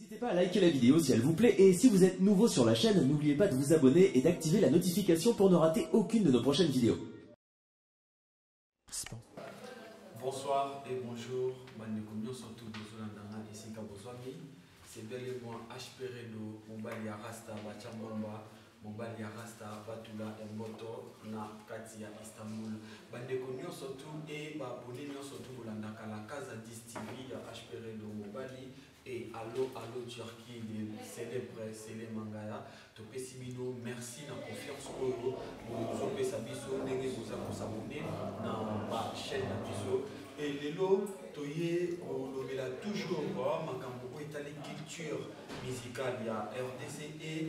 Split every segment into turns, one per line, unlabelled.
N'hésitez pas à liker la vidéo si elle vous plaît et si vous êtes nouveau sur la chaîne, n'oubliez pas de vous abonner et d'activer la notification pour ne rater aucune de nos prochaines vidéos.
Bonsoir et bonjour, c'est bel et moi HP Redo, Mobali Rasta, Bachambamba, Mobali Rasta, Batula et Moto, na Katia Istanbul. Bande connu surtout et abonné surtout la Casa 10 TV, HP Redo, Mobali et Allo Turquie, les célèbres, c'est Mangaya. Topé Sibino, merci na confiance au vous Sabiso, vous abonner dans ma chaîne Biso. Et Lelo, Toye, on l'a toujours, Makambo, Itali culture musicale, il y a RDC et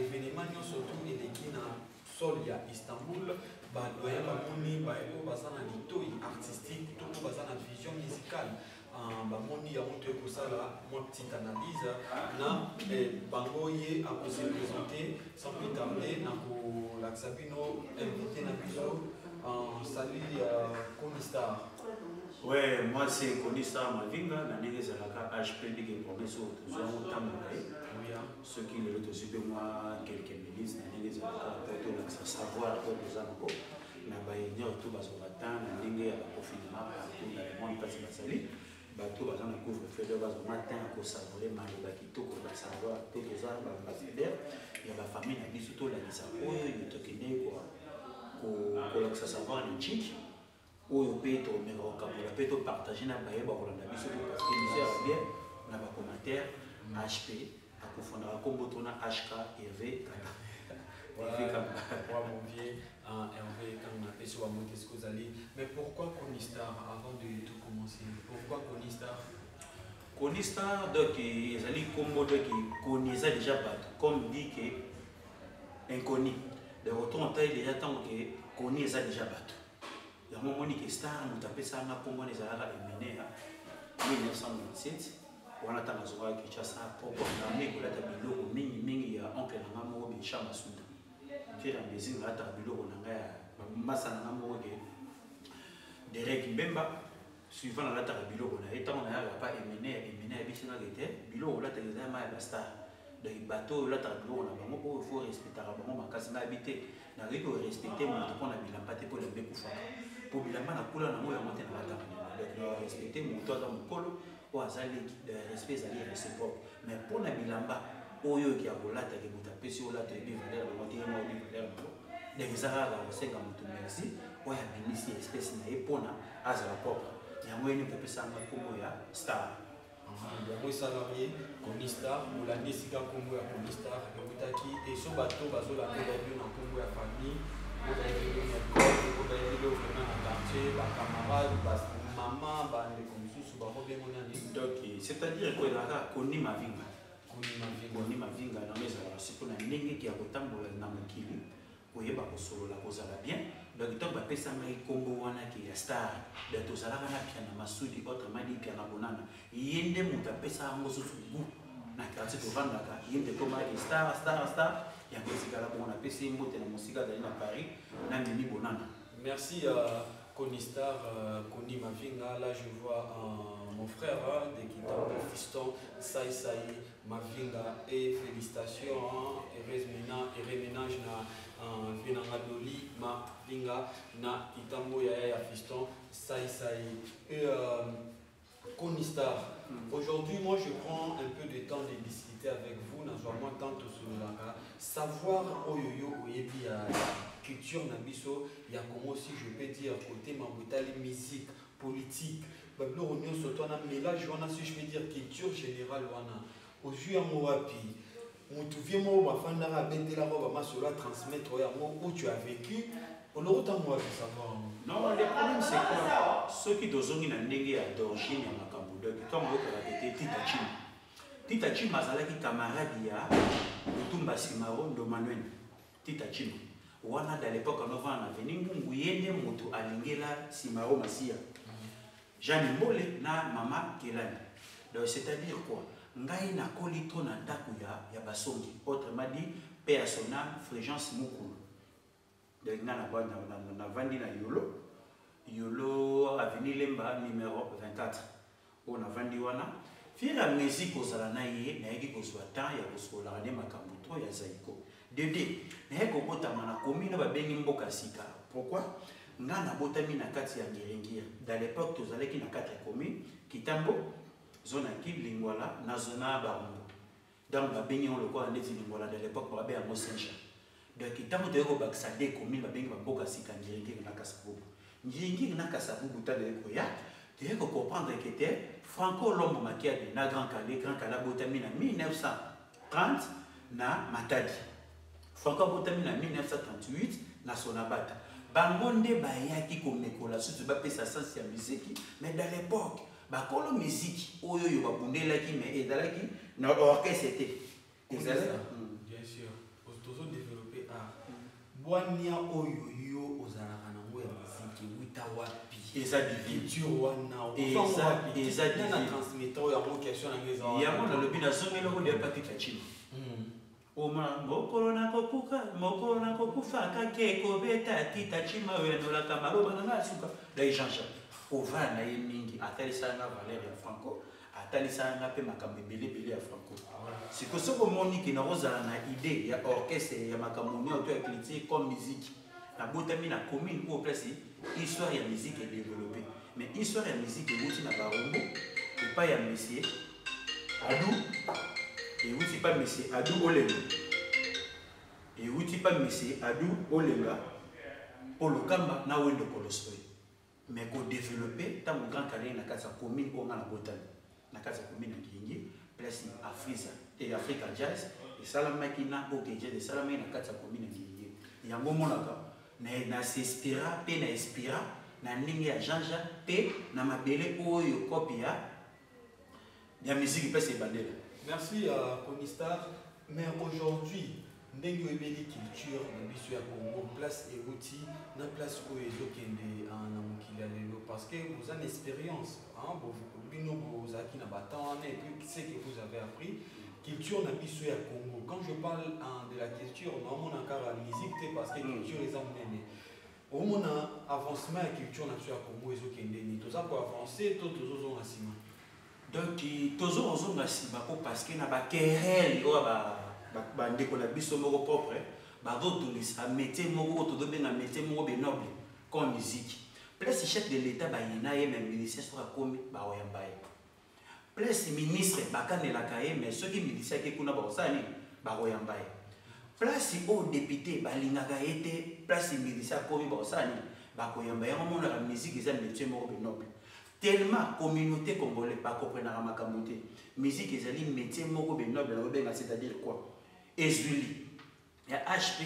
événement surtout et les qui na sol il y a Istanbul, doyen Bamoni, Bazana Litoy artistique, tout Bazana vision musicale. Bamoni a monté pour ça là, moi petite analyse, na Bangoye a pu se présenter sans plus tarder, na ko Laxabino invité na biso en salut Conistar.
Ouais, moi c'est Conistar Mavinga, Nané Zalaka, HP Big Promesse, Zouan Tamokai. Ceux qui le retrouvent moi, quelques milices, Nané Zalaka, pour tout savoir, pour les amours. Nabaïnia, tout Bazovatan, Nané, à la confinement, partout dans le monde, pas de Basali. Bateau, Bazan, la couvre-feu de base au matin, à savourer, Malobakito, pour savoir, tous les arbres, ambassadeurs. Il y a la famille, la vie, surtout la Lissapo, il y a tout qui est quoi, pour savoir, les chics. Oyo peto meroka pour la peto partager na baye ba kolanda biso parce que misère bien na ba commentaire HP akofondra kombo tona HK Hervé
moi mon vieux Hervé quand on a fait sur Montesco Zali. Mais pourquoi Conistar avant de tout commencer? Pourquoi Conistar?
Conistar donc ezali kombo donc connaissa déjà pas comme dit que inconnu de retour en taille déjà tant que connaissa déjà pas. Il y a un moment où Star nous tapait ça, on a combiné les Arabes et 1997. On a tant de zoa qui chasse ça pour amener que la tableau au mini ya oncle na ngamo be chama suda. Tira mbezi na tableau on a massa na ngamo ke Derek Mbemba suivant la tableau on a été on a pas émené bisina gete bilo la télé ma Star. Donc bateau là tableau on a vraiment faut respecter vraiment ma casse na habité na riko respecter mon to na bilamba te pour le bekufa. Pour bilamba na kula na moya monte na batanga donc respecter mon to dans mon colo ou azali respect zali réciproque mais pour na bilamba oyo ki abolata ke butapesi ola te bi valeur na monte mo bi valeur mo donc ezara la senga mutu merci oya binisi espèce na epona azala propre ya moyeni pe pesa ma komo ya Star.
Yango salarié Conistar, Moulani Sika Congo ya Conistar, et son bateau bazola na Congo ya famille,
c'est-à-dire que la Koni Mavinga. Koni Mavinga dans les arts, c'est pour la ligne qui a autant de Namokili, où il y a pas solo la cause à bien. Donc, tant que ça m'a combo wana qui est Star, de tout ça là, piano masudi, autrement dit piano bonana. Yende muta pesa ngo susugu. Na kasi to vanda ka, yende koma Star, ya musique là on a pesi mbote na musique dans Paris, na mimi bonana.
Merci Conistar, Koni Mavinga. Là, je vois mon frère de Kitabo, fiston, Sai Mavinga. Et félicitations, et ménage na Venangadoli, Mavinga, na Itambo ya fiston, Sai. Et Conistar, aujourd'hui, moi, je prends un peu de temps de discuter avec vous, naturellement, tant sur la savoir oyoyo oyebi ya culture nabiso, il y a comment aussi je peux dire côté mambutali musique politique bablo onyo surtout na mélange wana si je peux dire culture générale wana ozu ya mowapi mutu vie mo bafanda ra betela ba masolo transmettre ya mo où tu as vécu on le autant moi de savoir.
Non, le problème c'est quoi ceux qui dozongi na ndenge ya d'origine ya makambo donc comme vous avez été Tita Chima azalaki camarade ya Mutumba Simaro Ndo Manuel Tita Chima wana à l'époque en novembre avenue Ngungu yende moto alingela Simaro Masia Jeanne Mbole na mama Kelani. Donc c'est-à-dire quoi ngai na kolito na ndaku ya basongi autrement dit paix à son âme Fréjance Mukulu. Donc na vandi na Yolo avenue Lemba numéro 24 on a vandi wana fira musique aux alanaye ngai nayaki kozwa temps ya kosola ne makambo to ya zaiko dede nayaki kobotama na komi na babengi mboka sika. Pourquoi nga nabotami na kati ya Ngiringira dans l'époque tozalaki na kati ya komi Kitambo zone ki Lingwala na zona Barumbu donc babengi on lokola ndeti Lingwala dans l'époque babe ya Mosenja donc Kitambo toyeko bakisa de komi babengi mboka sika Ngiringira na Kasavubu Ngiringira na Kasavubu tale ko ya tu peux comprendre que c'était Franco Lombo Makiadi na Grand Calais botami na 1930 na Matadi. Franco botami na 1938 na Sonabata. Bangonde bayaki komekola surtout ba pesa sens ya musique mais dans l'époque ba kolo musique oyo yo babundelaki mais ezalaki na orchestre était.
Bien sûr. Ozo développer art. Bwania oyo yo ozalaka na ngo ya musique wita wapi. Eza divine wana eza divine transmetteur ya mo question na ngeza
ya mo na lobi na zongelo ko de patita chino oma mokolo na kokufa kake kobeta tita chima weno la kamaro bana suka da Jean-Jacques ova na ye mingi atalisa na Valère ya Franco atalisa na pe makambe bele ya Franco siko soko monique na rozala na idée ya orchestre ya makamoni auto ya critique comme musique na botami na commune ou place histoire ya musique est développée mais histoire ya musique est na Barumbu et pas ya monsieur Adou et aussi pas monsieur Adou Olenga et aussi pas monsieur Adou Olenga pour le kamba na wendo kolosoi mais ko développer tant Grand Calais na kasa commune ko na botami na kasa commune na Kingi place Afriza et Africa Jazz et salamaki na okeje de salamaki na kasa commune na Kingi yango monaka na s'espira pe na espira na ningi ya janja pe na mabele oyo copia ya musique pe se bandela.
Merci à Konistar, mais aujourd'hui ndenge ebeli culture na biso ya Congo place et outil na place oyo ezokende na mokili ya lelo parce que vous avez une expérience bino bozaki na batana et puis ce que vous avez appris culture na biso ya Congo. Quand je parle de la culture, non on a encore la musique parce que culture est emmenée. Au moins avancement la culture na biso ya Congo ezokende ni toza ko avancer to tozo na sima.
Donc tozo na sima parce que na ba querelle o ba ndeko na biso moko propre ba dotulisa métier moko to do benga métier moko noble comme musique. Place chef de l'état ba yina ye même ministère soit comme ba oyambaye. Place ministre bakanelaka ye mais soki milisia ke kuna baosani bakoyambaye place au député balingaka ye te place milisia komi baosani bakoyambaye omona la musique eza métier moko noble tellement communauté congolaise bakoprenaka makambo te musique ezali métier moko noble na kobenga c'est-à-dire quoi ezuli ya HP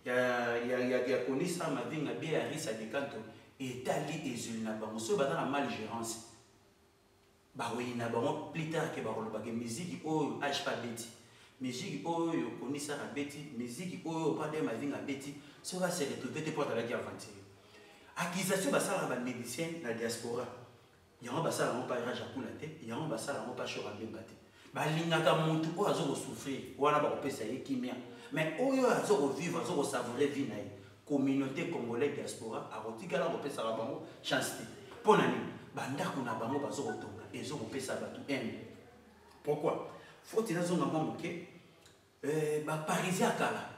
ya konisa mavinga be ya risa de canto etali ezuli na bango so bana na mal gérance baroyi na bango plus tard ke bakoloba ke musique oyo HPA beti musique oyo konisa na beti musique oyo pade mavinga beti so va se retrouver te porte la guerre aventure accusation basala ba médecin na diaspora yango basala mo pa rage akula te yango basala mo pa shora benga te balingaka muntu oyo azo souffrir wana ba kopesa ye kimia mais oyo azo vivre azo savourer vie na ye communauté congolaise diaspora a rotikala kopesa bango chance te pona ni bandako na bango bazo kotonga ezo kopesa batu ene. Pourquoi faut il azonga moke ba parisien kala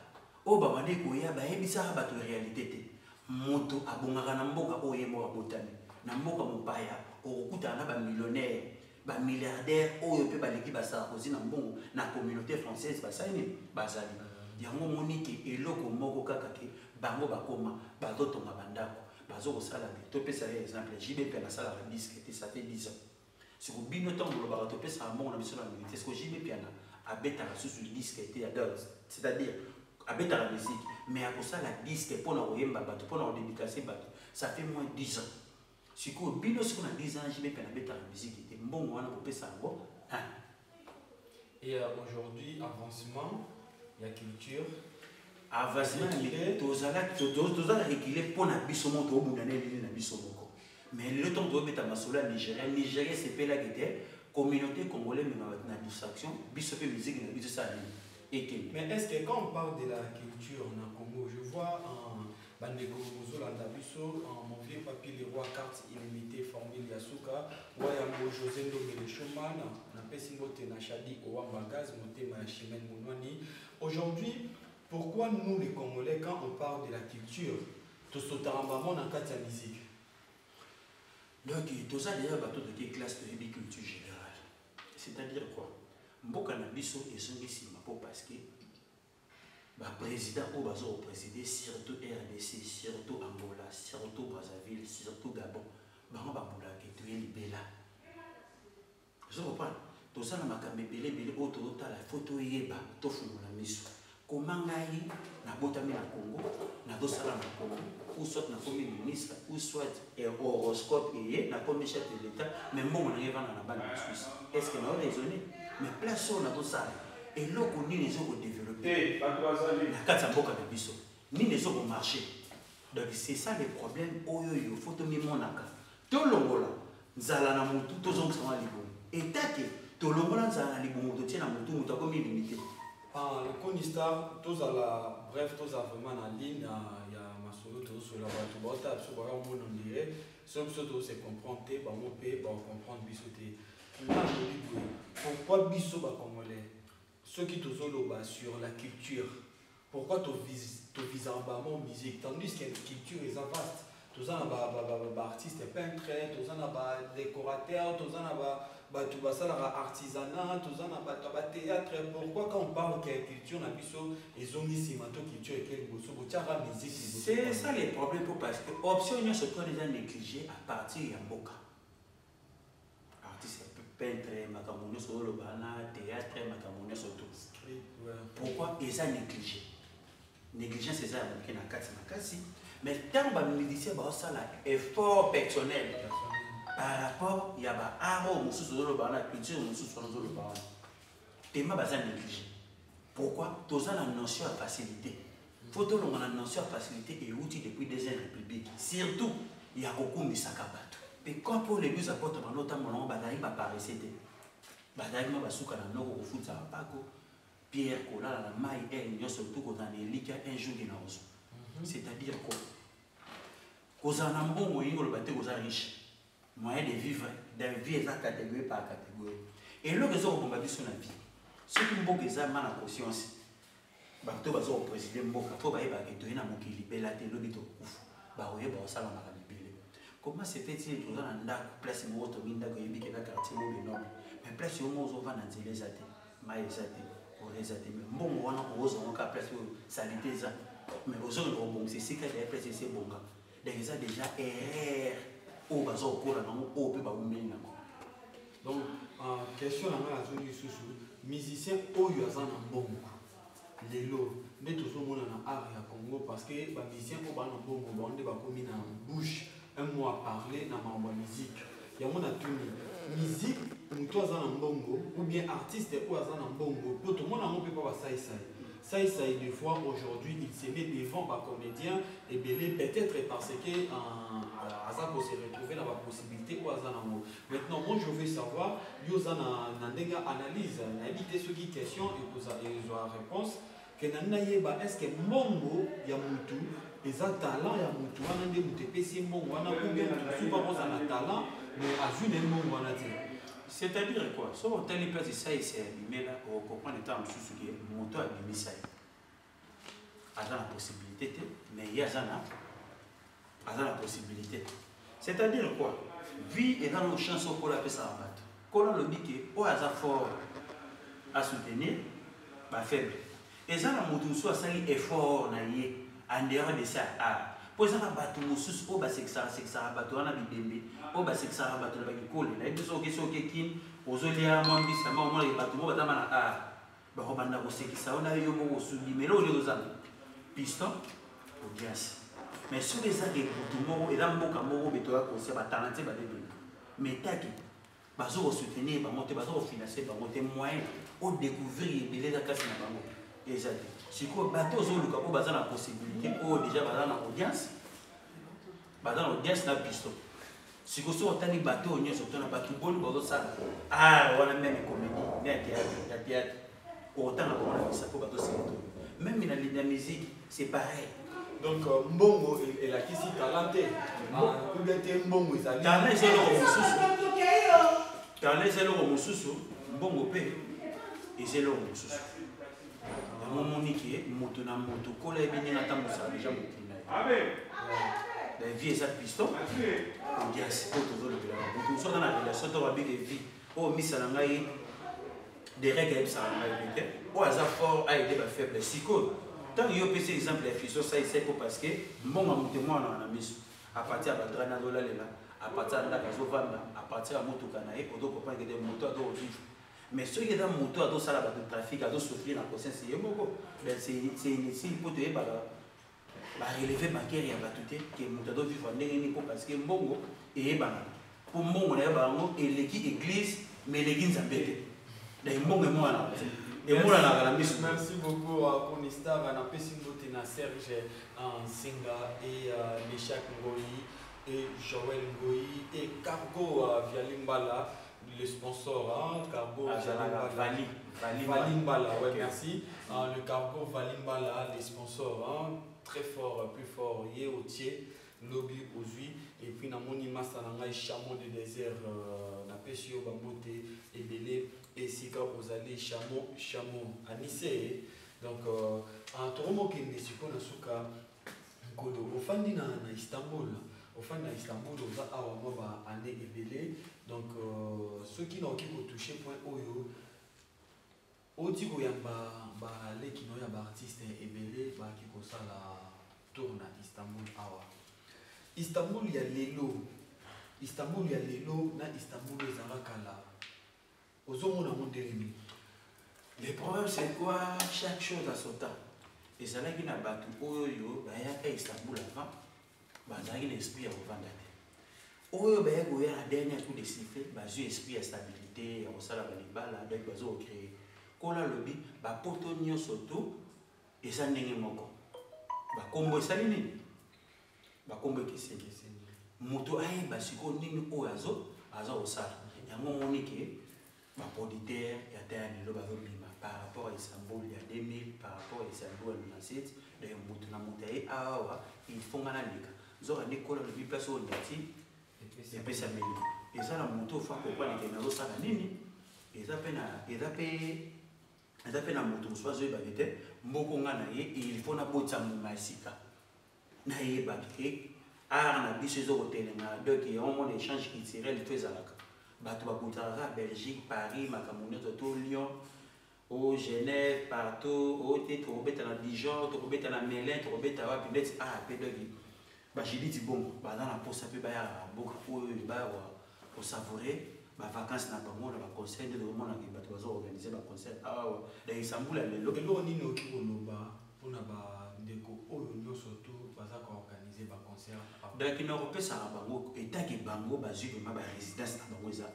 o ba bande ko ya ba ebisa batu réalité te moto abongaka na mboka oyo mo abotani na mboka mopaya okuta na ba millionnaire ba milliardaire oyo pe baleki basala kozi na mbongo na communauté française basali bazali yango moniki eloko moko kaka ke bango bakoma bazotonga bandako bazo kosala te topesa exemple JB pe na sala la disque ça fait 10 ans si vous bino tant vous le topesa mbongo na biso na milité ce que JB piana abeta la sous disque était c'est-à-dire abeta la musique mais à cause la disque pour na oyemba bato pour na dédicacer bato ça fait moins 10 ans si vous bino ce qu'on a 10 ans JB piana abeta la musique était mbongo wana kopesa ngo
et aujourd'hui avancement il y a culture
avancement tozala réguler pour na biso moto obundana elili na biso moko mais le temps de mettre masolo Nigeria c'est pas là que communauté congolaise mais na distraction biso pe musique na biso ça et
mais est-ce que quand on parle de la culture na Congo je vois bandeko mozolanda biso mon vieux papier les rois carte illimitée formule Yasuka waya mo José Ndombe le Chomana na Aujourd'hui, pourquoi nous les Congolais, quand on parle de la culture, tout ce temps on a quatre musique?
Donc, tout ça déjà bateau de classe de culture générale. C'est-à-dire quoi? Mboka na biso ezongisi mapo parce que le président au bazo présider surtout RDC, surtout Angola, surtout Brazzaville, surtout Gabon, bango bambola ke tu libela. Je comprends. Tout ça na makambe belé auto la photo yeba to fungula miso. Comment ngai na botami na Congo, na dosala na Congo, ou soit na comme ministre, ou soit horoscope et na comme chef de l'État, mais bon on arrive na bande Suisse. Est-ce que na raisonné? Mais place on a dosala. Et là on ni les autres développer. Na kata mboka na biso. Ni les autres marché. Donc c'est ça le problème. Oyo photo mi monaka. To longola nzala na mutu to zonga sama libo. Et take to longola nzala na libo to tia na mutu mutu comme limité.
Le Conistar, tous à la bref, tous à vraiment en ligne, il y a ma solo, tous sur la voiture, sur le monde on dirait, sauf que tous c'est comprendre, bah mon pays, bah comprendre bisoté. Pourquoi biso bah congolais? Ceux qui tous sur la culture, pourquoi tu vises en bas mon musique, tandis que la culture est vaste. Tous en a artistes peintres, tous en a décorateurs, tous en a artisanat, tous en a théâtre. Pourquoi quand on parle de culture, on a culture et
c'est ça les problèmes parce que l'option est ce qu'on a négligé à partir de Mboka. Artistes peintres, macamones sur le bana, théâtre, macamones sur tout. Pourquoi ils ont négligé? Négligence c'est ça qui na kasi. Mais tant que les musiciens ont un effort personnel par rapport à l'art, la culture, les gens sont négligés. Pourquoi? Tous ont une notion de facilité. Il faut que nous ayons une notion de facilité et outils depuis des années républiques. Surtout, il y a beaucoup de sakabato. Et quand pour les bus à porte, notamment, on va apparaître. On va souka na noko kufuta pako Pierre Kola la maille et surtout qu'on a élika un jour de l'ange. C'est-à-dire quoi? Qu'on a un bon moyen de battre aux riches, moyen de vivre, catégorie par catégorie. Et là, les autres vont sur la vie. Ceux qui ont des âmes en conscience, bateau va au président Mboka, faut pas y avoir que tu es dans mon kilibé la télé, tu ouf, bah oui, bah ça va m'arriver. Comment se fait-il que dans la place où on a un quartier noble, mais place où on va dans les athées, maïsate, orézate, mais bon, on a on a place où salité ça. Mais aux autres, bon, c'est ce qu'il y a place c'est bon. Donc ça déjà erreur au bas au cours au peu
donc question à la zone sous musicien au yazan en bon les lots mais tout le monde en art à Congo parce que les musiciens au ban en bon on va commis en bouche un mot à parler dans ma musique il y a mon atelier musique ou toi en bongo ou bien artiste ou yazan en bongo pour tout le monde on peut pas ça ça des fois aujourd'hui il se met devant par comédien et peut-être parce que Azan peut se retrouver dans la possibilité ou Azan. Maintenant moi je veux savoir Yozan Nandega analyse n'habite ce qui question et vous avez la réponse que Nanaïeba est-ce que Mongo Yamutu est un talent Yamutu on a des moutépés Mongo on a combien de super un talent mais à une Mongo on a dit.
C'est-à-dire quoi? Si on telle place ça c'est abîmé là, on comprend les temps sous qui est moto abîmé ça. A la possibilité, mais il y a la possibilité. C'est-à-dire quoi? Vie est dans nos chansons pour la paix ça en bateau. Quand on le dit que au hasard fort à soutenir, bah faible. Et ça la moto soit sali effort na yé en dehors de ça. Pour ça la bateau sous au bas c'est que ça bateau on a bibembe. Au bas c'est que ça bateau la colle. Là ils sont qui aux olia moi bis ça moi les bateaux moi dama na bah on banda ko c'est que ça on a yo mo subi mais là on les a piston au gaz. Mais sur les aguets pour tout le monde et là mboka moko betoya ko c'est ba talenté ba début. Mais taki bazo soutenir ba monter bazo financer ba monter moyen au découvrir belé da casse na bango. Et ça si quoi bateau zo luka ko baza na possibilité o déjà baza na audience. Baza na audience na piston. Si vous avez un bateau, vous avez un bateau, vous avez un même comédie, un théâtre. Autant on a même dans la musique, c'est pareil.
Donc, Mbongo est la qui s'y talenté. Mbongo est la
talent, c'est le mbongo pe ezelo mosusu yango omoni ke moto na moto kola yebi ndenge atambosaka deja mokili na ye la vie eza piston odiasi po tozolobelaka moto soza na relation to babike vie oyo misala ngai derege ayebisaka ngai pe te oyo aza fort aide bafaible sikoyo ntango yo opesi exemple ya fiso saisa po parce que mbongo moto mwana na miso apartir ya badrane azolalela apartir ya ndako azovanda apartir ya motuka na ye ozokomprendre ke moto azovivre mais soki eza moto azosala bato trafic azosouffrir na conscience ye moko c'est inutile po toyebaka bareleve bakere ya bato te ke moto azovivre ndenge nini po parce que mbongo eyebanaka po mbongo nayebaka yango eleki église mais eleki nzambe te donc mbongo emonanaka te emonanaka na miso.
Merci beaucoup à Konistar, à Pessimbotina, Serge Nsinga et Meshak Ngoyi et Joël Ngoyi et Cargo Vialimbala, le sponsor, Cargo Valimbala, ouais, merci. Le Cargo Valimbala, les sponsors, très fort, plus fort, Yeotier, Lobby Ozui, et puis Namoni Masananga, Chamon de désert, Napesio Bambote et Belé. Et si quand vous allez Chamon à Nice, donc en Toronto qui est sur le souka, au fin de Istanbul, au fin de Istanbul, on va avoir un année évelé. Donc ceux qui n'ont pas touché point oyo, au tigo yamba les qui n'ont pas artiste évelé, qui ko ça la tourne à Istanbul awa. Istanbul il y a l'élo, Istanbul il y a l'élo, na Istanbul les arakala.
Le problème c'est quoi? Chaque chose a son temps. Et ça là qui n'a pas tout oyo, bah y a Istanbul avant, bah y a l'esprit à revendre. Oyo bah y a la dernière coup de sifflet, bah j'ai esprit à stabilité, on s'en va les balles, avec bah j'ai créé. Quand on a lobby, bah potonio surtout, et ça n'est pas encore. Bah combo ça n'est bah combo qui c'est. Moto aïe bah si on n'est pas au azo au sale. Y a un moment qui producteur, il y a des gens par rapport à Istanbul, il y a 2000, par rapport à Istanbul, il y a 7, il y a ils font un ligue. Ils ont une école de place où il y a des gens et ça, la moto, il faut comprendre qu'il y a des gens qui ont fait la moto, soit je vais il faut que tu échange culturel bato bakutaka Belgique, Paris, Macamounio, Lyon, au Genève, partout, au Tobeta na Dijon, Tobeta na Melun, Tobeta wa peut-être pédogi. Bah j'ai dit bon, bah dans la poste ça peut ba beaucoup pour savourer, bah vacances na bango na concert de moment na bato bazo organiser ba concert dans Istanbul
le lo ni no ki oloba pour na ba ndeko oyo nyo surtout baza ko organiser ba concert.
Donc il n'aurait pas à bango et tant que bango bazu vraiment ba résidence na bango za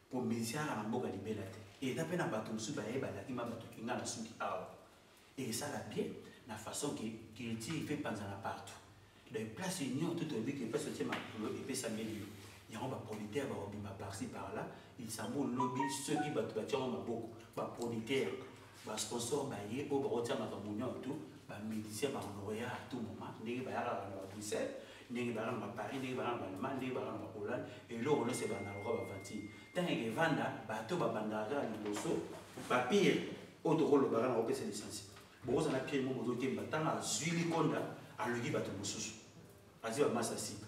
pour musicien à mboka libela te et tapé na bato musu ba yeba la kima bato kinga na suki et ça la bien la façon qu'il fait panzana partout dans place union tout au but que pas sortir ma boulot et puis ça milieu il y a un producteur ba obima par-ci par-là il s'amboule lobby ceux qui bato ba tiens beaucoup ba producteur ba sponsor ba yé au ba rotia ma kamunyo tout ba musicien ba honorer à tout moment ndenge ba yala na Bruxelles ndenge ba na Paris ndenge ba na Allemagne ndenge ba na Hollande et là on se ba na roba vati tant que vanda bato ba bandara liboso ba pire autre rôle ba na opesa licence bon ça na pire mo bozo temba tant à zuili konda a logi bato mosusu azi ba massa sika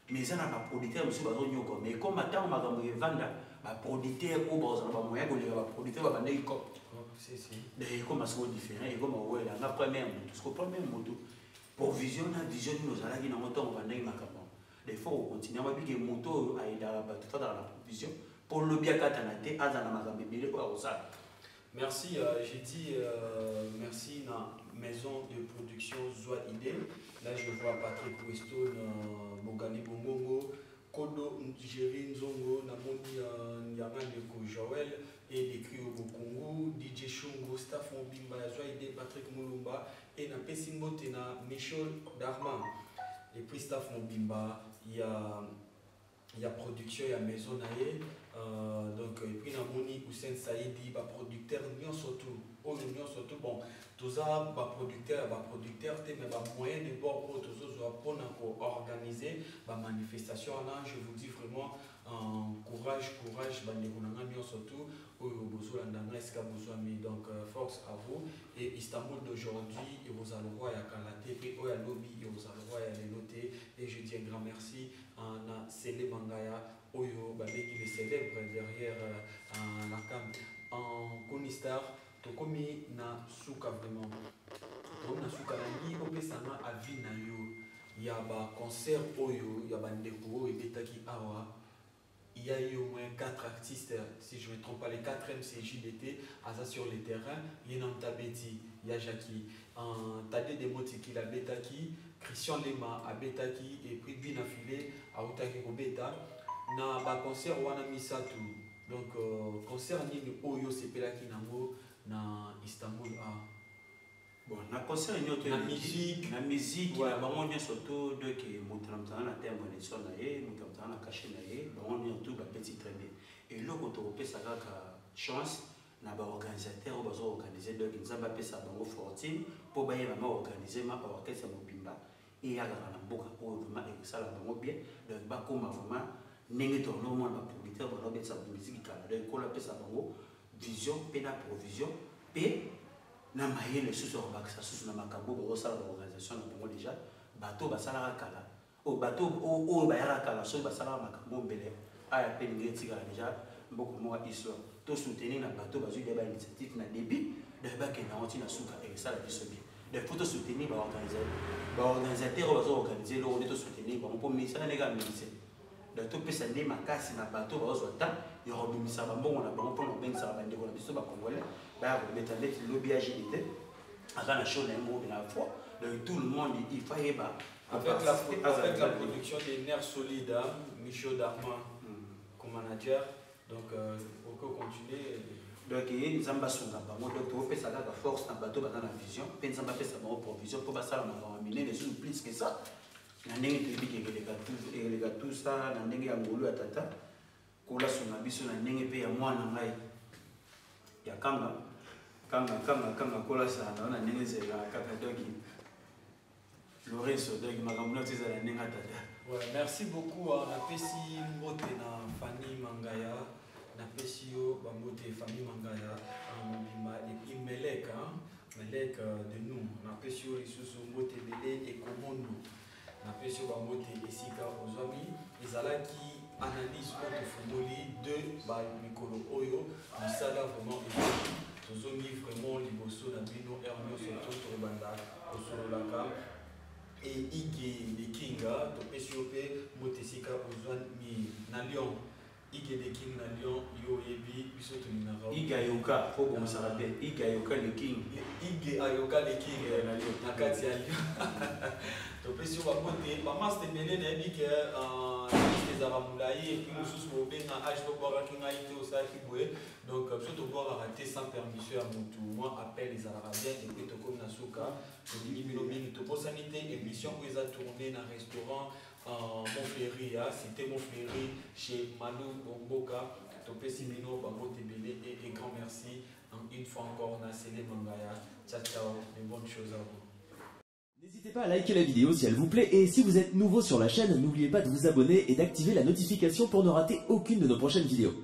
mais ça na ba producteur mosusu ba nyoko mais comme tant makambo e vanda ba producteur ko ba za ba moya ko le ba producteur ba bandai ko mais comme ça différent et comme ouais la première moto ce que première moto pour vision nous allons dire dans on va ndenge makambo des fois on continue à bique moto aida ba tout dans la vision pour le bien katana te azana makambo bele ko ça.
Merci, j'ai dit merci à maison de production Zoa Idé. Là, je vois Patrick Weston, Bogali Bongongo, Kodo Njeri Nzongo, Namoni Nyamandeko Joël, et les Crio Congo, DJ Shungo, Staff Mbimba, Zoa Idé, Patrick Moulumba, et na Pessimbote na Michel Darman. Et puis Staff Mbimba, il y a production, il y a maison naïe. Donc et puis namoni Hussein Saïdi ba producteur nion surtout bon tous ça ba producteur mais ba moyen de bord pour tous pour organiser ba manifestation là. Je vous dis vraiment courage bande konanga nion surtout oyo bozo landanga eska bozo ami. Donc force à vous. Et Istanbul d'aujourd'hui et vous allez voir ya kalate puis oya lobby et vous allez voir ya noté. Et je dis un grand merci à Sele Mangaya oyo babeki le célèbre derrière la cam en Konistar tokomi na suka vraiment tokomi na suka nangi opesanga avis na yo ya ba concert oyo ya bandeko oyo ebetaki awa. Il y a eu au moins 4 artistes, si je ne me trompe pas, les 4e c'est JDT, Asa sur le terrain, il y a Betty, il y a Jackie, Tade Demotiki, la Betaki, Christian Lema, à Betaki, et puis Bina Filé, à Otaki Beta. Na ba concert wana misatu. Donc concert ni oyo sepelaki nango na Istanbul a.
Bon, na concert ni oto na musique na bango ni surtout de que motamtana na terme de son na ye, motamtana na caché na ye, bango ni tout ba petit traîner. Et loko to pesa kaka chance na ba organisateur bazo organiser donc nzamba pesa bango fortune pour ba yeba ma organiser ma orchestre mobimba et ya na mboka ko vraiment et ça la bango bien donc ba koma vraiment ndenge to no mona producteur ba betsa musique kala donc ko la pesa bango vision pe na provision pe na mayele sous sur baksa sous na makambo ba osala organisation na bango déjà bateau ba sala kala o bateau o ba yara kala so ba sala makambo mbele aya pe ndenge tika déjà mboko mo histoire to soutenir na bateau ba zu débat initiative na début de ba ke na onti na suka et ça la biso bien de photo soutenir ba organisateur ba organiser lo to soutenir ba pour ministère na ga ministère de tout pesa ne makasi na bateau ba ozota yo robimisa ba mbongo na bango pour benga sa bande ko na biso ba congolais ba remettre les lobby agilité à la show na mo na fois donc tout le monde il faut yeba
avec la production des nerfs solides Michaud Darman comme manager. Donc on peut continuer.
Donc il zamba songa bango donc to pesa la force na bateau ba na vision pe nzamba pesa bango provision pour ba sala na miner les autres plus que ça na ndenge to biki les gars tout ça na ndenge ya ngolu ya tata kola songa biso na ndenge pe ya mwana ngai ya kanga kola ça na ndenge zela kaka dogi Lorenzo dogi makamuna tisa na ndenge tata.
Ouais, merci beaucoup à Pesi Mbote na Fanny Mangaya, na Pesio Bambote Fanny Mangaya, et puis Melek de nous, na Pesio Isusu Mbote Bele et Komondo, na Pesio Bambote Esika Ozami, Izalaki analyse contre Fumoli de Mikolo Oyo, Misala vraiment Tozomi vraiment Liboso na Bino Hermio Soto Toribanda, Osololaka. Et Ige de Kinga, to PCOP, Motesika, Ozwan, Mi, na Lyon. Ige de King, na Lyon, Yo Ebi, Bisoto Minara.
Ige Ayoka, faut qu'on se rappelle. Ige Ayoka le King.
Ige Ayoka le King, na Lyon. Na Kati à Lyon. To PCOP, Mote, Maman Stebele, Nebik, les Aramoulaï, et puis nous sommes au Bénin, H. Bobora, Kinga, Ite, Osa, Kiboué. Donc, surtout, Bobora a raté sans permission à Moutou. Moi, appelle les Arabiens, et puis Toko Nasuka. Sanité, émission où ils ont tourné dans un restaurant Montfléry, c'était Montfléry chez Manu Bomboka, Topé Simino, Bambo Tebele et grand merci une fois encore na Sele Mangaya. Ciao ciao, de bonnes choses à vous.
N'hésitez pas à liker la vidéo si elle vous plaît et si vous êtes nouveau sur la chaîne, n'oubliez pas de vous abonner et d'activer la notification pour ne rater aucune de nos prochaines vidéos.